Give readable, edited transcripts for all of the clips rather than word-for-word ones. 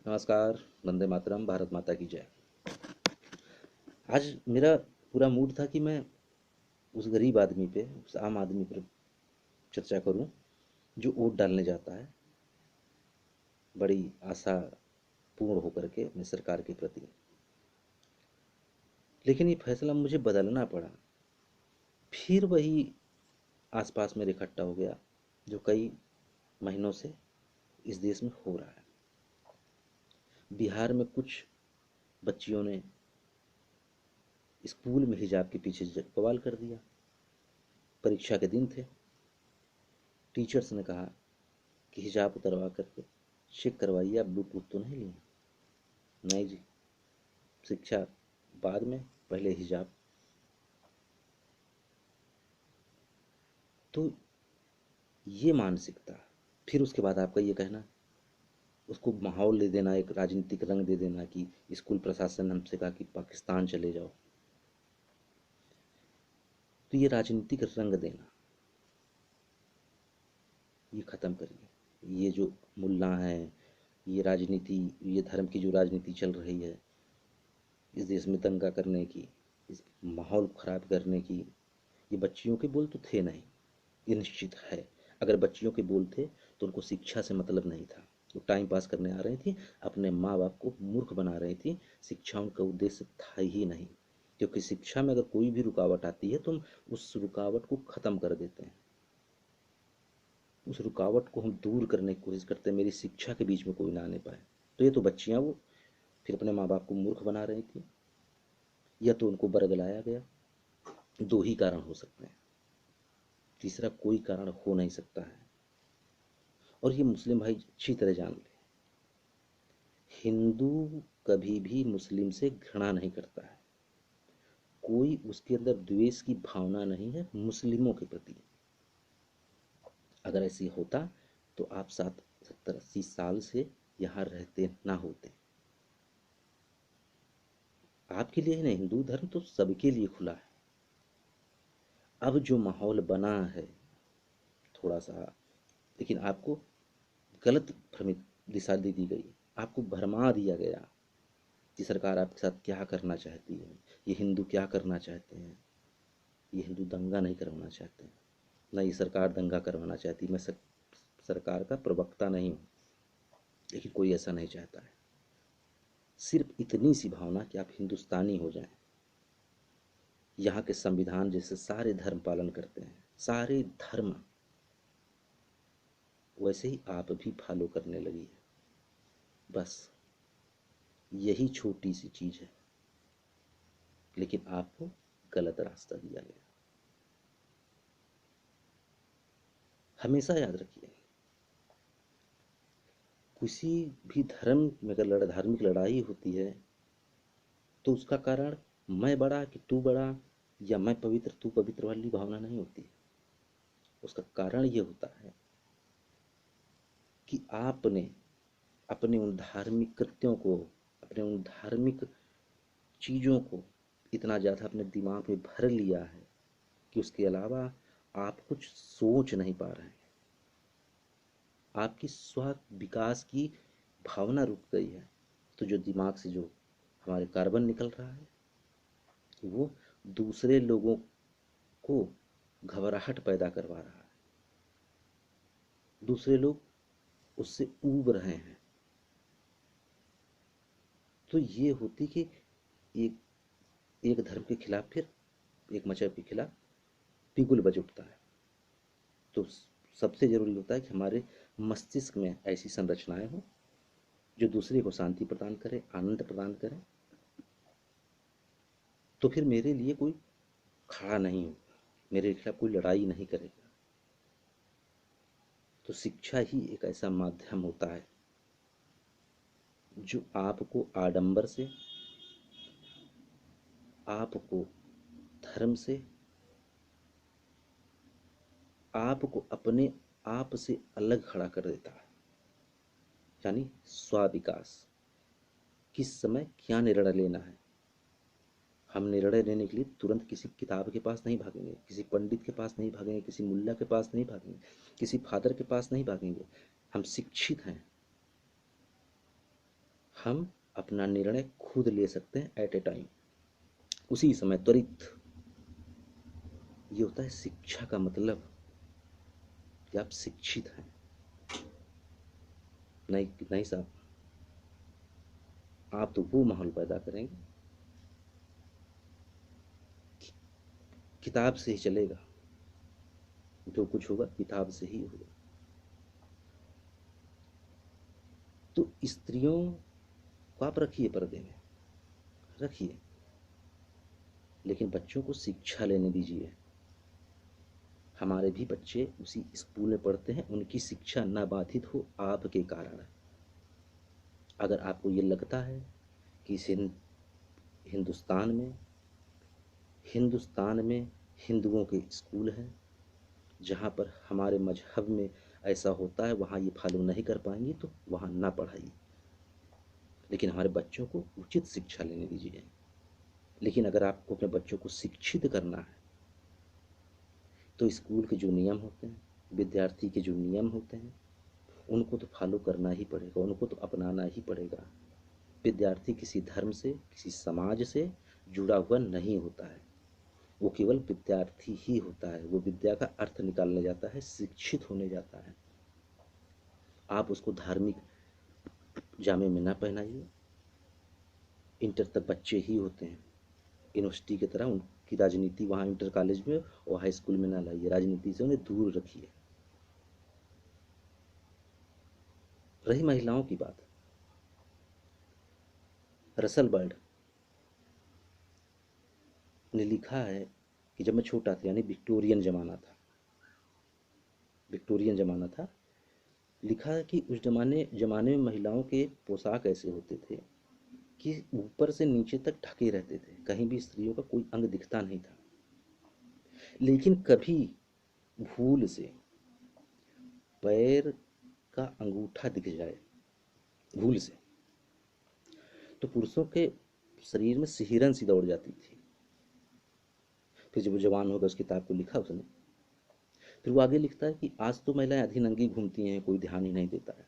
नमस्कार। वंदे मातरम। भारत माता की जय। आज मेरा पूरा मूड था कि मैं उस गरीब आदमी पे, उस आम आदमी पर चर्चा करूं जो वोट डालने जाता है बड़ी आशा पूर्ण होकर के अपनी सरकार के प्रति। लेकिन ये फैसला मुझे बदलना पड़ा। फिर वही आसपास मेरे इकट्ठा हो गया जो कई महीनों से इस देश में हो रहा है। बिहार में कुछ बच्चियों ने स्कूल में हिजाब के पीछे बवाल कर दिया। परीक्षा के दिन थे। टीचर्स ने कहा कि हिजाब उतरवा करके चेक करवाइए, आप ब्लूटूथ तो नहीं लिए। नहीं जी, शिक्षा बाद में, पहले हिजाब। तो ये मानसिकता। फिर उसके बाद आपका ये कहना, उसको माहौल दे देना, एक राजनीतिक रंग दे देना कि स्कूल प्रशासन ने हमसे कहा कि पाकिस्तान चले जाओ। तो ये राजनीतिक रंग देना ये ख़त्म करिए। ये जो मुल्ला हैं, ये राजनीति, ये धर्म की जो राजनीति चल रही है इस देश में दंगा करने की, इस माहौल ख़राब करने की, ये बच्चियों के बोल तो थे नहीं, ये निश्चित है। अगर बच्चियों के बोल थे तो उनको शिक्षा से मतलब नहीं था। वो टाइम पास करने आ रही थी, अपने माँ बाप को मूर्ख बना रही थी। शिक्षा उनका उद्देश्य था ही नहीं, क्योंकि शिक्षा में अगर कोई भी रुकावट आती है तो हम उस रुकावट को ख़त्म कर देते हैं। उस रुकावट को हम दूर करने की कोशिश करते हैं, मेरी शिक्षा के बीच में कोई ना आने पाए। तो ये तो बच्चियाँ वो फिर अपने माँ बाप को मूर्ख बना रही थी, या तो उनको बरगलाया गया। दो ही कारण हो सकते हैं, तीसरा कोई कारण हो नहीं सकता है। और ये मुस्लिम भाई अच्छी तरह जान ले, हिंदू कभी भी मुस्लिम से घृणा नहीं करता है। कोई उसके अंदर द्वेष की भावना नहीं है मुस्लिमों के प्रति। अगर ऐसी होता तो आप 70-80 साल से यहाँ रहते ना होते। आपके लिए ही नहीं, हिंदू धर्म तो सबके लिए खुला है। अब जो माहौल बना है थोड़ा सा, लेकिन आपको गलत भ्रमित दिशा दे दी गई, आपको भरमा दिया गया कि सरकार आपके साथ क्या करना चाहती है, ये हिंदू क्या करना चाहते हैं। ये हिंदू दंगा नहीं करवाना चाहते हैं, न ये सरकार दंगा करवाना चाहती। मैं सरकार का प्रवक्ता नहीं हूँ, लेकिन कोई ऐसा नहीं चाहता है। सिर्फ इतनी सी भावना कि आप हिंदुस्तानी हो जाएं। यहाँ के संविधान जैसे सारे धर्म पालन करते हैं, सारे धर्म वैसे ही आप भी फॉलो करने लगी है। बस यही छोटी सी चीज़ है, लेकिन आपको गलत रास्ता दिया गया। हमेशा याद रखिए, किसी भी धर्म में अगर धार्मिक लड़ाई होती है तो उसका कारण मैं बड़ा कि तू बड़ा, या मैं पवित्र तू पवित्र वाली भावना नहीं होती। उसका कारण ये होता है कि आपने अपने उन धार्मिक कृत्यों को, अपने उन धार्मिक चीज़ों को इतना ज़्यादा अपने दिमाग में भर लिया है कि उसके अलावा आप कुछ सोच नहीं पा रहे हैं। आपकी स्व विकास की भावना रुक गई है। तो जो दिमाग से जो हमारे कार्बन निकल रहा है वो दूसरे लोगों को घबराहट पैदा करवा रहा है। दूसरे लोग उससे ऊब रहे हैं। तो ये होती कि एक एक धर्म के खिलाफ, फिर एक मजहब के खिलाफ बिगुल बज उठता है। तो सबसे ज़रूरी होता है कि हमारे मस्तिष्क में ऐसी संरचनाएं हों जो दूसरे को शांति प्रदान करें, आनंद प्रदान करें। तो फिर मेरे लिए कोई खड़ा नहीं होगा, मेरे खिलाफ कोई लड़ाई नहीं करेगा। तो शिक्षा ही एक ऐसा माध्यम होता है जो आपको आडंबर से, आपको धर्म से, आपको अपने आप से अलग खड़ा कर देता है। यानी स्व-विकास, किस समय क्या निर्णय लेना है। हम निर्णय लेने के लिए तुरंत किसी किताब के पास नहीं भागेंगे, किसी पंडित के पास नहीं भागेंगे, किसी मुल्ला के पास नहीं भागेंगे, किसी फादर के पास नहीं भागेंगे। हम शिक्षित हैं, हम अपना निर्णय खुद ले सकते हैं एट ए टाइम, उसी समय, त्वरित। ये होता है शिक्षा का मतलब, कि आप शिक्षित हैं। नहीं नहीं साहब, आप तो वो माहौल पैदा करेंगे, किताब से ही चलेगा, जो कुछ होगा किताब से ही होगा। तो स्त्रियों को आप रखिए पर्दे में, रखिए, लेकिन बच्चों को शिक्षा लेने दीजिए। हमारे भी बच्चे उसी स्कूल में पढ़ते हैं, उनकी शिक्षा ना बाधित हो आपके कारण। अगर आपको ये लगता है कि हिंदुस्तान में हिंदुओं के स्कूल हैं जहाँ पर हमारे मजहब में ऐसा होता है, वहाँ ये फॉलो नहीं कर पाएंगे, तो वहाँ ना पढ़ाइए, लेकिन हमारे बच्चों को उचित शिक्षा लेने दीजिए। लेकिन अगर आपको अपने बच्चों को शिक्षित करना है, तो स्कूल के जो नियम होते हैं, विद्यार्थी के जो नियम होते हैं, उनको तो फॉलो करना ही पड़ेगा, उनको तो अपनाना ही पड़ेगा। विद्यार्थी किसी धर्म से, किसी समाज से जुड़ा हुआ नहीं होता है, वो केवल विद्यार्थी ही होता है। वो विद्या का अर्थ निकालने जाता है, शिक्षित होने जाता है। आप उसको धार्मिक जामे में ना पहनाइए। इंटर तक बच्चे ही होते हैं, यूनिवर्सिटी की तरह उनकी राजनीति वहाँ इंटर कॉलेज में और हाई स्कूल में ना लाइए, राजनीति से उन्हें दूर रखिए। रही महिलाओं की बात, रसल बर्ड ने लिखा है कि जब मैं छोटा था, यानी विक्टोरियन ज़माना था, लिखा है कि उस ज़माने में महिलाओं के पोशाक ऐसे होते थे कि ऊपर से नीचे तक ढके रहते थे, कहीं भी स्त्रियों का कोई अंग दिखता नहीं था। लेकिन कभी भूल से पैर का अंगूठा दिख जाए, भूल से, तो पुरुषों के शरीर में सिहरन सी दौड़ जाती थी। फिर जब वो जवान हो गया, उस किताब को लिखा उसने, फिर वो आगे लिखता है कि आज तो महिलाएं आधी नंगी घूमती हैं, कोई ध्यान ही नहीं देता है।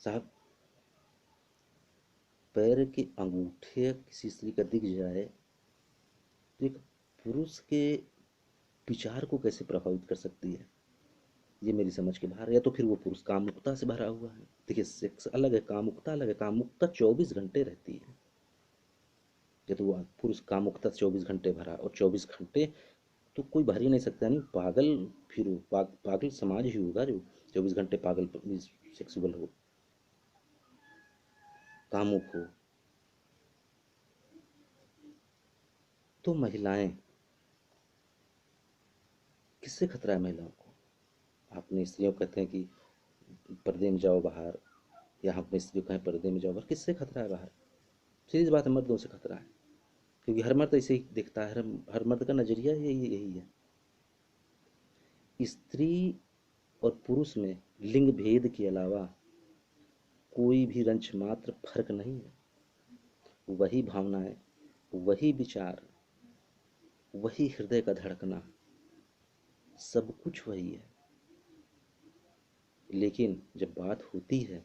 साहब, पैर के अंगूठे किसी स्त्री का दिख जाए तो एक पुरुष के विचार को कैसे प्रभावित कर सकती है, ये मेरी समझ के बाहर है। या तो फिर वो पुरुष कामुकता से भरा हुआ है। देखिए, सेक्स अलग है, कामुकता अलग है। कामुकता 24 घंटे रहती है, या तो वो पुरुष कामुकता 24 घंटे भरा, और 24 घंटे तो कोई भर ही नहीं सकता। नहीं पागल, फिर वो पागल समाज ही होगा जो 24 घंटे पागल सेक्सुअल हो, कामुक हो। तो महिलाएं, किससे खतरा है महिलाओं को? आपने स्त्रियों को कहते हैं कि पर्दे में जाओ बाहर, या हम अपनी स्त्रियों को कहें पर्दे में जाओ बाहर, किससे खतरा है बाहर? सीधी बात है, मर्दों से खतरा है, क्योंकि हर मर्द ऐसे ही दिखता है, हर मर्द का नजरिया यही है। स्त्री और पुरुष में लिंग भेद के अलावा कोई भी रंच मात्र फर्क नहीं है। वही भावनाएं, वही विचार, वही हृदय का धड़कना, सब कुछ वही है। लेकिन जब बात होती है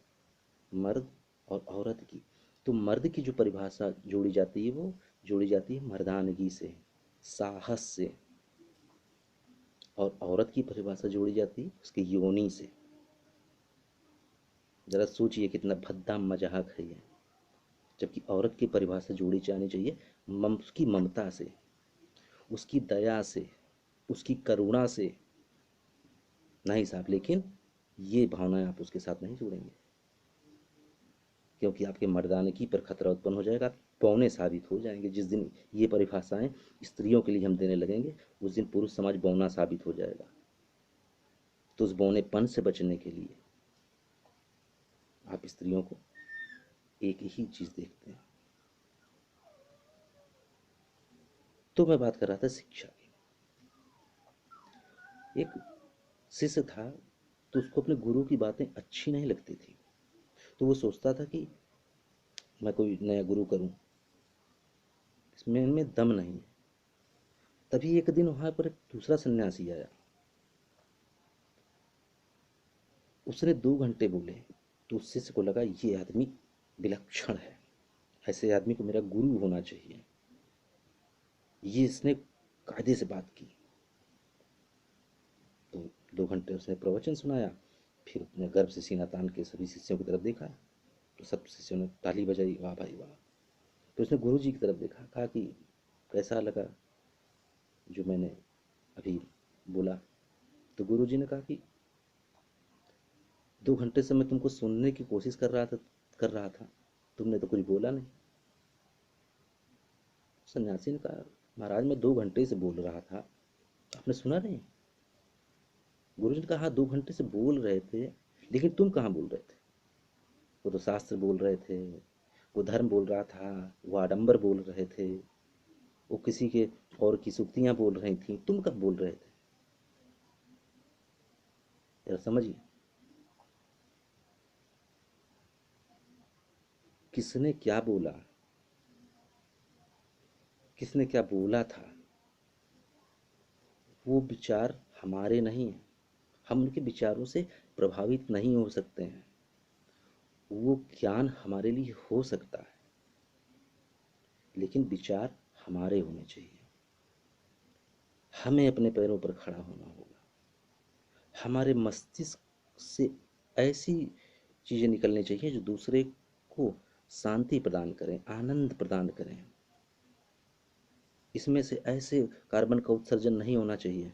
मर्द और औरत की, तो मर्द की जो परिभाषा जोड़ी जाती है, वो जोड़ी जाती है मर्दानगी से, साहस से, और औरत की परिभाषा जोड़ी जाती है उसके योनि से। जरा सोचिए कितना भद्दा मजाक है ये। जबकि औरत की परिभाषा जोड़ी जानी चाहिए उसकी ममता से, उसकी दया से, उसकी करुणा से। नहीं साहब, लेकिन ये भावनाएं आप उसके साथ नहीं जोड़ेंगे, क्योंकि आपके मर्दानगी पर खतरा उत्पन्न हो जाएगा, आप बौने साबित हो जाएंगे। जिस दिन ये परिभाषाएं स्त्रियों के लिए हम देने लगेंगे, उस दिन पुरुष समाज बौना साबित हो जाएगा। तो उस बौनेपन से बचने के लिए आप स्त्रियों को एक ही चीज देखते हैं। तो मैं बात कर रहा था शिक्षा की। एक शिष्य था, तो उसको अपने गुरु की बातें अच्छी नहीं लगती थी, तो वो सोचता था कि मैं कोई नया गुरु करूं, इसमें इनमें दम नहीं है। तभी एक दिन वहां पर एक दूसरा सन्यासी आया। उसने 2 घंटे बोले, तो उस शिष्य को लगा ये आदमी विलक्षण है, ऐसे आदमी को मेरा गुरु होना चाहिए। ये इसने कायदे से बात की। तो 2 घंटे उसने प्रवचन सुनाया। फिर अपने गर्भ से सीना तान के सभी शिष्यों की तरफ देखा, तो सब शिष्यों ने ताली बजाई, वाह भाई वाह। तो उसने गुरु जी की तरफ देखा, कहा कि कैसा लगा जो मैंने अभी बोला। तो गुरु जी ने कहा कि 2 घंटे से मैं तुमको सुनने की कोशिश कर रहा था, तुमने तो कुछ बोला नहीं। सन्यासी ने कहा महाराज मैं 2 घंटे से बोल रहा था, आपने सुना नहीं? गुरु जी ने कहा हाँ 2 घंटे से बोल रहे थे, लेकिन तुम कहाँ बोल रहे थे? वो तो शास्त्र बोल रहे थे, वो धर्म बोल रहा था, वो आडंबर बोल रहे थे, वो किसी के और की सुक्तियां बोल रही थी, तुम कब बोल रहे थे? जरा समझिए, किसने क्या बोला, किसने क्या बोला था, वो विचार हमारे नहीं हैं। हम उनके विचारों से प्रभावित नहीं हो सकते हैं। वो ज्ञान हमारे लिए हो सकता है, लेकिन विचार हमारे होने चाहिए। हमें अपने पैरों पर खड़ा होना होगा। हमारे मस्तिष्क से ऐसी चीज़ें निकलनी चाहिए जो दूसरे को शांति प्रदान करें, आनंद प्रदान करें। इसमें से ऐसे कार्बन का उत्सर्जन नहीं होना चाहिए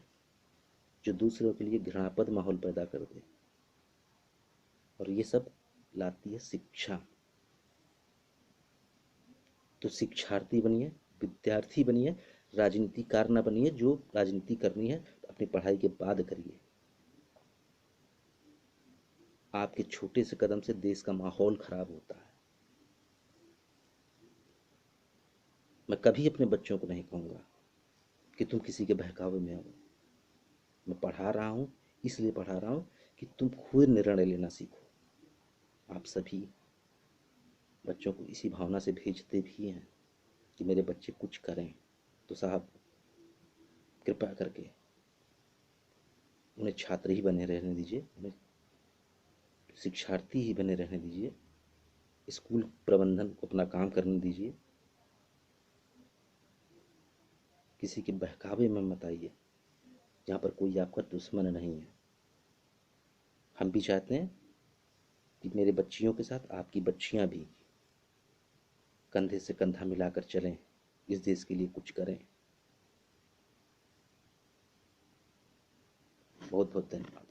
जो दूसरों के लिए घृणास्पद माहौल पैदा कर दे। और ये सब लाती है शिक्षा। तो शिक्षार्थी बनिए, विद्यार्थी बनिए, राजनीतिकार न बनिए। जो राजनीति करनी है तो अपनी पढ़ाई के बाद करिए। आपके छोटे से कदम से देश का माहौल खराब होता है। मैं कभी अपने बच्चों को नहीं कहूँगा कि तुम किसी के बहकावे में आओ। मैं पढ़ा रहा हूँ, इसलिए पढ़ा रहा हूँ कि तुम खुद निर्णय लेना सीखो। आप सभी बच्चों को इसी भावना से भेजते भी हैं कि मेरे बच्चे कुछ करें, तो साहब कृपया करके उन्हें छात्र ही बने रहने दीजिए, उन्हें शिक्षार्थी ही बने रहने दीजिए, स्कूल प्रबंधन को अपना काम करने दीजिए। किसी के बहकावे में मत आइए। यहाँ पर कोई आपका दुश्मन नहीं है। हम भी चाहते हैं कि मेरे बच्चियों के साथ आपकी बच्चियाँ भी कंधे से कंधा मिलाकर चलें, इस देश के लिए कुछ करें। बहुत बहुत धन्यवाद।